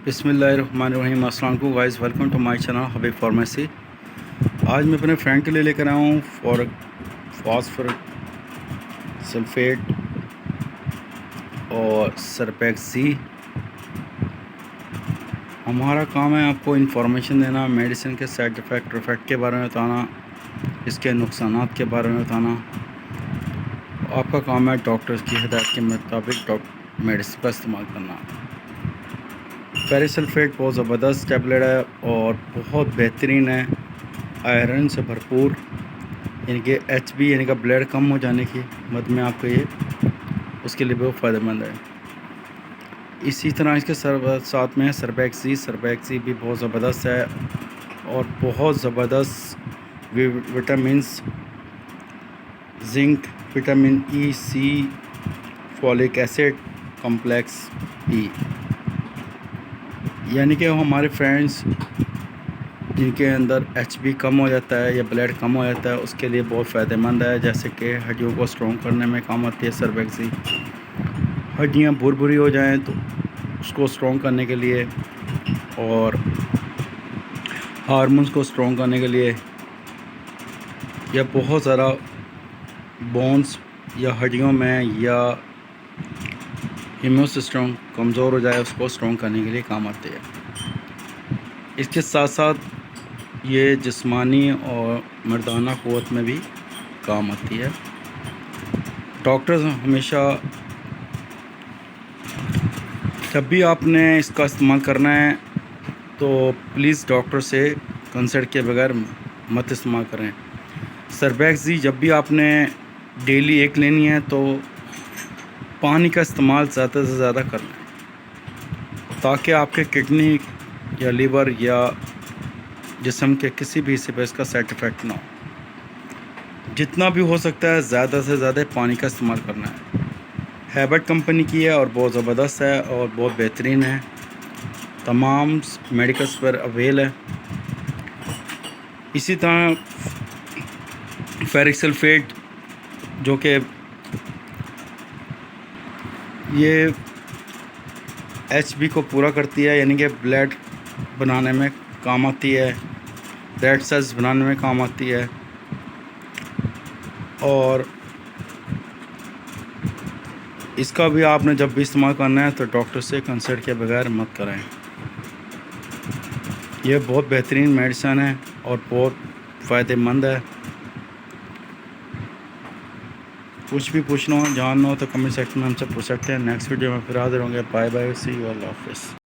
بسم اللہ الرحمن الرحیم۔ السلام علیکم guys, welcome to my channel Habib pharmacy. آج میں اپنے فرینڈ کے لیے لے کر آیا ہوں فاسفورس سلفیٹ اور سرپیکسی۔ ہمارا کام ہے آپ کو انفارمیشن دینا، میڈیسن کے سائڈ افیکٹ کے بارے میں بتانا، اس کے نقصانات کے بارے میں بتانا۔ آپ کا کام ہے ڈاکٹرز کی ہدایت کے مطابق میڈیسن کا استعمال کرنا۔ پیراسلفیٹ بہت زبردست ٹیبلیٹ ہے اور بہت بہترین ہے، آئرن سے بھرپور، یعنی کہ ایچ بی یعنی کہ بلڈ کم ہو جانے کی مد میں آپ کو یہ اس کے لیے بہت فائدہ مند ہے۔ اسی طرح اس کے ساتھ میں سرپیکسی بھی بہت زبردست ہے اور بہت زبردست وٹامنس، زنک، وٹامن ای، سی، فولک ایسڈ، کمپلیکس ای، یعنی کہ ہمارے فرینڈز جن کے اندر ایچ بی کم ہو جاتا ہے یا بلڈ کم ہو جاتا ہے اس کے لیے بہت فائدہ مند ہے۔ جیسے کہ ہڈیوں کو اسٹرانگ کرنے میں کام آتی ہے سرپیکسی، ہڈیاں بھری ہو جائیں تو اس کو اسٹرانگ کرنے کے لیے، اور ہارمونز کو اسٹرانگ کرنے کے لیے، یا بہت زیادہ بونز یا ہڈیوں میں یا امیون سسٹم کمزور ہو جائے اس کو اسٹرانگ کرنے کے لیے کام آتے ہیں۔ اس کے ساتھ ساتھ یہ جسمانی اور مردانہ قوت میں بھی کام آتی ہے۔ ڈاکٹرز ہمیشہ جب بھی آپ نے اس کا استعمال کرنا ہے تو پلیز ڈاکٹر سے کنسلٹ کے بغیر مت استعمال کریں۔ سرپیکسی جب بھی آپ نے ڈیلی ایک لینی ہے تو پانی کا استعمال زیادہ سے زیادہ کر لیں تاکہ آپ کے کڈنی یا لیور یا جسم کے کسی بھی حصے پہ اس کا سائڈ افیکٹ نہ ہو۔ جتنا بھی ہو سکتا ہے زیادہ سے زیادہ پانی کا استعمال کرنا ہے۔ ہیبٹ کمپنی کی ہے اور بہت زبردست ہے اور بہت بہترین ہے، تمام میڈیکلس پر اویل ہے۔ اسی طرح فیرک سلفیٹ جو کہ یہ ایچ بی کو پورا کرتی ہے، یعنی کہ بلڈ بنانے میں کام آتی ہے، ریڈ سیلز بنانے میں کام آتی ہے، اور اس کا بھی آپ نے جب بھی استعمال کرنا ہے تو ڈاکٹر سے کنسلٹ کے بغیر مت کریں۔ یہ بہت بہترین میڈیسن ہے اور بہت فائدہ مند ہے۔ کچھ بھی پوچھنا ہو، جاننا ہو تو کمنٹ سیکشن میں ہم سے پوچھ سکتے ہیں۔ نیکسٹ ویڈیو میں پھر حاضر ہوں گے۔ بائے بائے، سی یو، اللہ حافظ۔